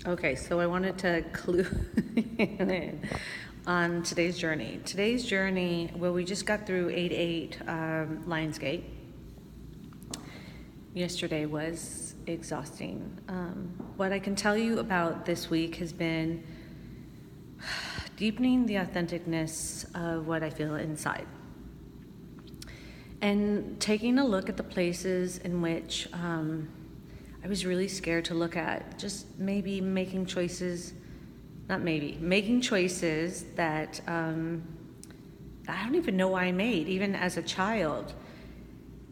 Okay, so I wanted to clue in on today's journey. Today's journey, well, we just got through 8-8 Lionsgate. Yesterday was exhausting. What I can tell you about this week has been deepening the authenticness of what I feel inside. And taking a look at the places in which I was really scared to look at, just maybe making choices that I don't even know why I made, even as a child.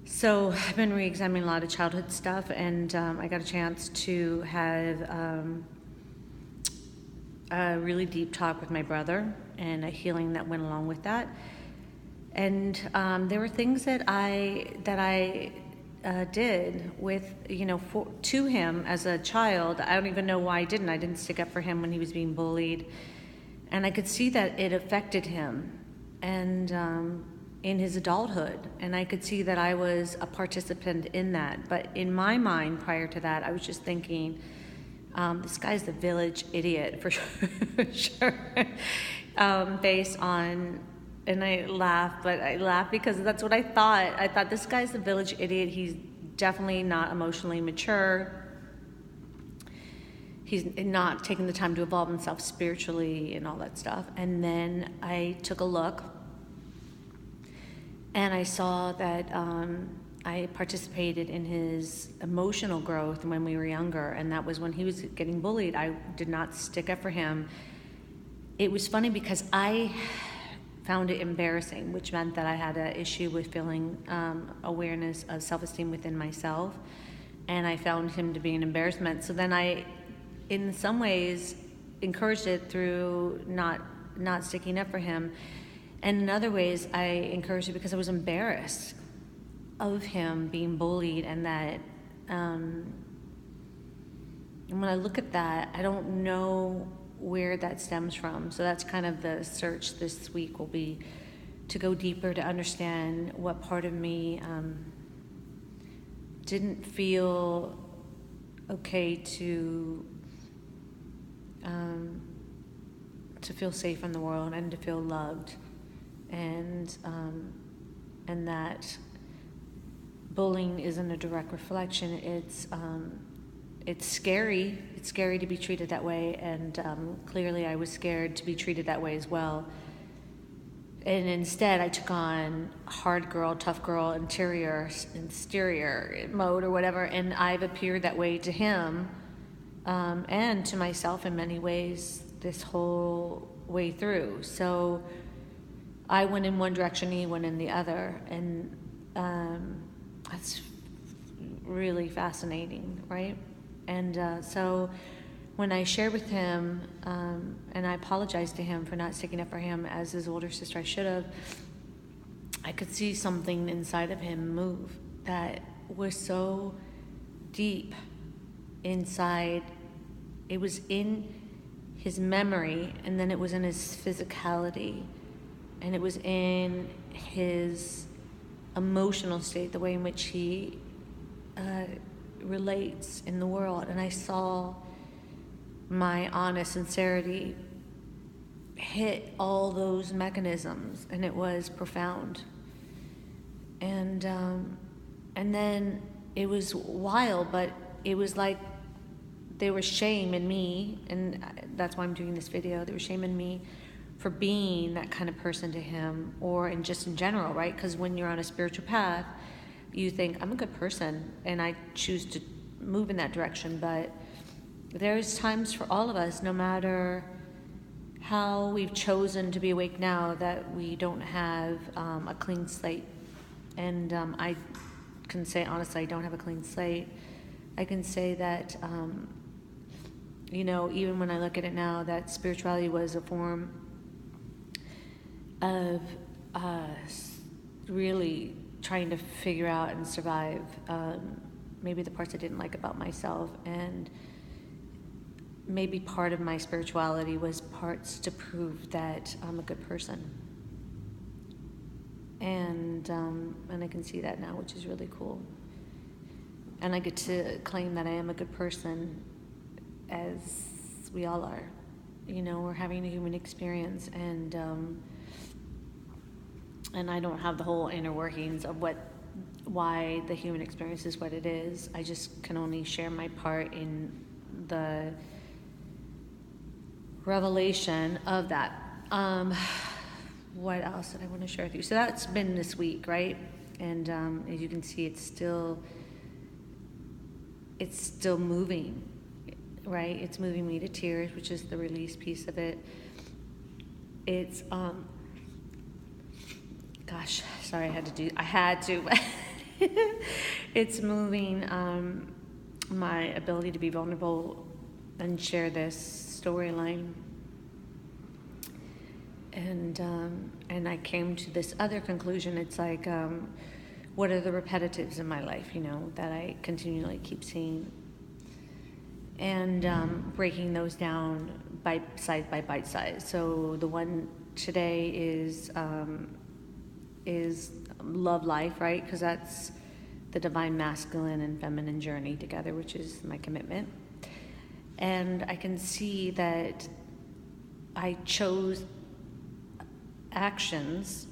So I've been re-examining a lot of childhood stuff, and I got a chance to have a really deep talk with my brother and a healing that went along with that. And there were things that I did with, to him as a child. I don't even know why I didn't. I didn't stick up for him when he was being bullied. And I could see that it affected him and in his adulthood. And I could see that I was a participant in that. But in my mind, prior to that, I was just thinking, this guy's the village idiot for sure. Based on, and I laugh because that's what I thought. I thought this guy's the village idiot. He's definitely not emotionally mature. He's not taking the time to evolve himself spiritually and all that stuff. And then I took a look and I saw that I participated in his emotional growth when we were younger, and that was when he was getting bullied. I did not stick up for him. It was funny because I found it embarrassing, which meant that I had an issue with feeling awareness of self-esteem within myself, and I found him to be an embarrassment. So then I, in some ways, encouraged it through not sticking up for him, and in other ways I encouraged it because I was embarrassed of him being bullied, and that and when I look at that, I don't know where that stems from. So that's kind of the search this week, will be to go deeper, to understand what part of me didn't feel okay to feel safe in the world and to feel loved, and that bullying isn't a direct reflection. It's scary. It's scary to be treated that way, and clearly I was scared to be treated that way as well. And instead, I took on hard girl, tough girl, exterior mode or whatever, and I've appeared that way to him and to myself in many ways this whole way through. So I went in one direction, he went in the other, and that's really fascinating, right? And so when I shared with him, and I apologized to him for not sticking up for him as his older sister, I should have, I could see something inside of him move that was so deep inside. It was in his memory, and then it was in his physicality, and it was in his emotional state, the way in which he relates in the world. And I saw my honest sincerity hit all those mechanisms, and it was profound. And then it was wild, but it was like there was shame in me, and that's why I'm doing this video. There was shame in me for being that kind of person to him, or just in general, right? Because when you're on a spiritual path, you think, I'm a good person, and I choose to move in that direction. But there's times for all of us, no matter how we've chosen to be awake now, that we don't have a clean slate. And I can say, honestly, I don't have a clean slate. I can say that, even when I look at it now, that spirituality was a form of really trying to figure out and survive maybe the parts I didn't like about myself, and maybe part of my spirituality was parts to prove that I'm a good person, and I can see that now, which is really cool. And I get to claim that I am a good person as we all are. We're having a human experience, and I don't have the whole inner workings of why the human experience is what it is. I just can only share my part in the revelation of that. What else did I want to share with you? So that's been this week, right? And as you can see, it's still moving, right? It's moving me to tears, which is the release piece of it. It's gosh, sorry, I had to. It's moving my ability to be vulnerable and share this storyline. And I came to this other conclusion. It's like, what are the repetitives in my life, that I continually keep seeing? And breaking those down bite size. So the one today is love life, right? Because that's the divine masculine and feminine journey together, which is my commitment. And I can see that I chose actions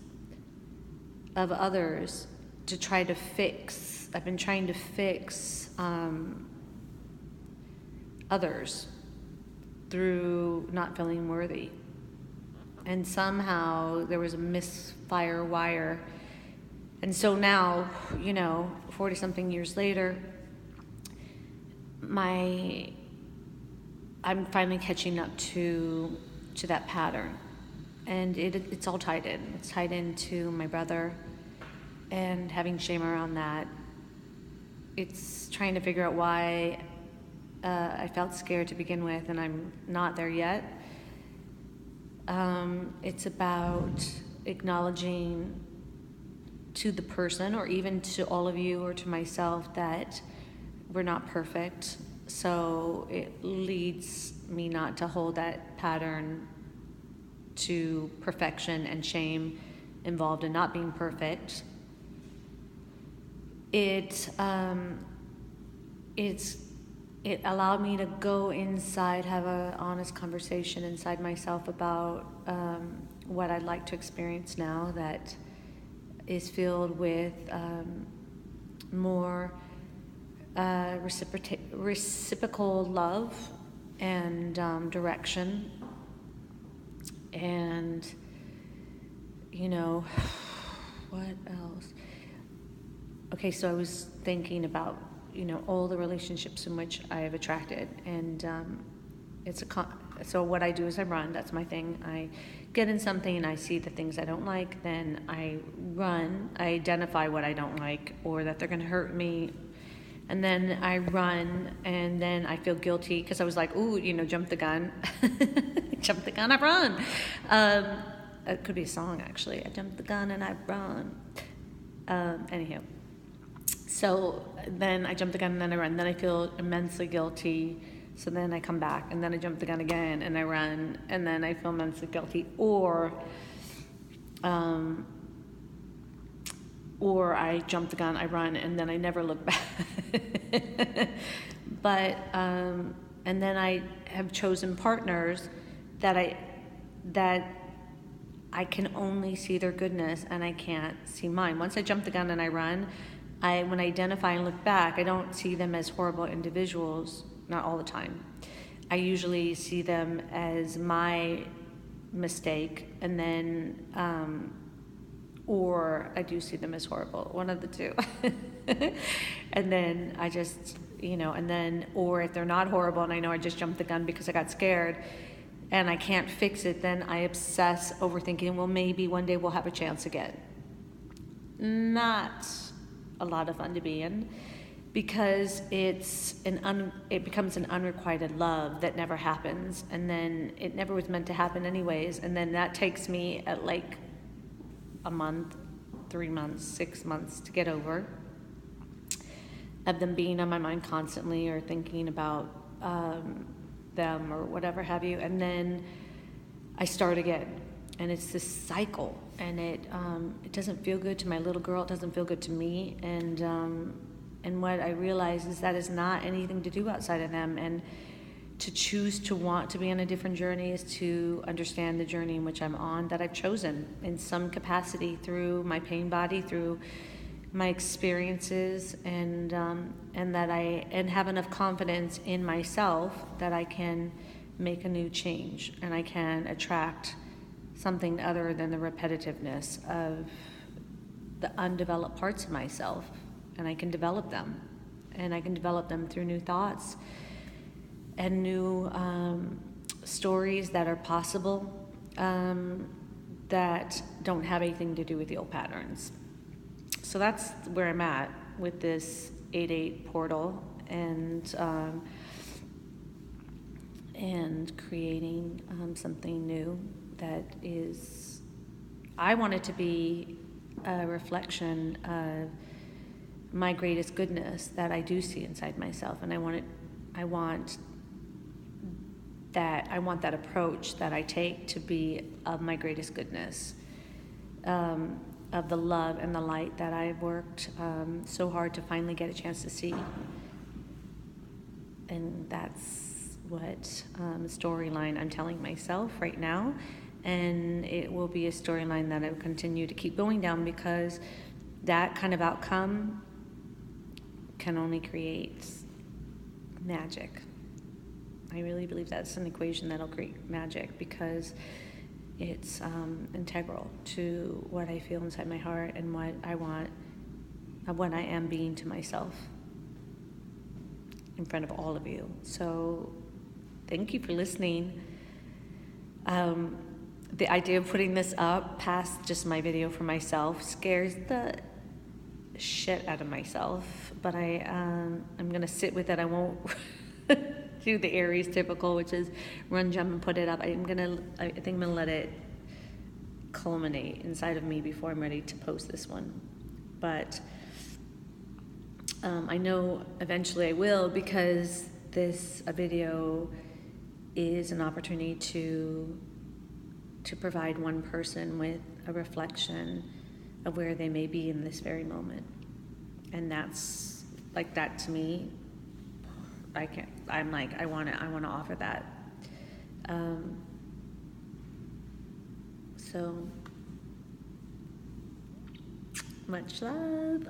of others to try to fix. I've been trying to fix others through not feeling worthy. And somehow there was a misfire wire. And so now, 40 something years later, I'm finally catching up to that pattern. And it's all tied in. It's tied into my brother and having shame around that. It's trying to figure out why I felt scared to begin with, and I'm not there yet. It's about acknowledging to the person, or even to all of you or to myself, that we're not perfect. So it leads me not to hold that pattern to perfection and shame involved in not being perfect. It allowed me to go inside, have an honest conversation inside myself about what I'd like to experience now that is filled with more reciprocal love and direction. And, what else? Okay, so I was thinking about, all the relationships in which I have attracted. And so what I do is I run. That's my thing. I get in something and I see the things I don't like. Then I run. I identify what I don't like or that they're going to hurt me. And then I run, and then I feel guilty because I was like, ooh, jump the gun. Jump the gun, I run. It could be a song, actually. I jumped the gun and I run. Anyhow. So then I jump the gun and then I run. Then I feel immensely guilty. So then I come back and then I jump the gun again and I run. And then I feel immensely guilty. Or I jump the gun, I run, and then I never look back. But, and then I have chosen partners that I can only see their goodness and I can't see mine. Once I jump the gun and I run, when I identify and look back, I don't see them as horrible individuals, not all the time. I usually see them as my mistake, and then, or I do see them as horrible, one of the two. And then I just, and then, or if they're not horrible and I know I just jumped the gun because I got scared and I can't fix it, then I obsess over thinking, well, maybe one day we'll have a chance again. Not a lot of fun to be in, because it becomes an unrequited love that never happens, and then it never was meant to happen anyways, and then that takes me at like a month, 3 months, 6 months to get over, of them being on my mind constantly or thinking about them or whatever have you, and then I start again, and it's this cycle, and it doesn't feel good to my little girl, it doesn't feel good to me, and what I realize is that is not anything to do outside of them, and to choose to want to be on a different journey is to understand the journey in which I'm on, that I've chosen in some capacity through my pain body, through my experiences, and that I have enough confidence in myself that I can make a new change, and I can attract something other than the repetitiveness of the undeveloped parts of myself, and I can develop them, and I can develop them through new thoughts and new stories that are possible, that don't have anything to do with the old patterns. So that's where I'm at with this 8/8 portal, and creating something new that is, I want it to be a reflection of my greatest goodness that I do see inside myself, and I want that approach that I take to be of my greatest goodness, of the love and the light that I've worked so hard to finally get a chance to see. And that's what storyline I'm telling myself right now, and it will be a storyline that I will continue to keep going down, because that kind of outcome can only create magic. I really believe that's an equation that'll create magic, because it's integral to what I feel inside my heart and what I want, what I am being to myself in front of all of you. So thank you for listening. The idea of putting this up past just my video for myself scares the shit out of myself, but I'm gonna sit with it. I won't do the Aries typical, which is run, jump, and put it up. I think I'm gonna let it culminate inside of me before I'm ready to post this one. But I know eventually I will, because this video is an opportunity to provide one person with a reflection of where they may be in this very moment. And that's like, that to me, I want to offer that. So much love.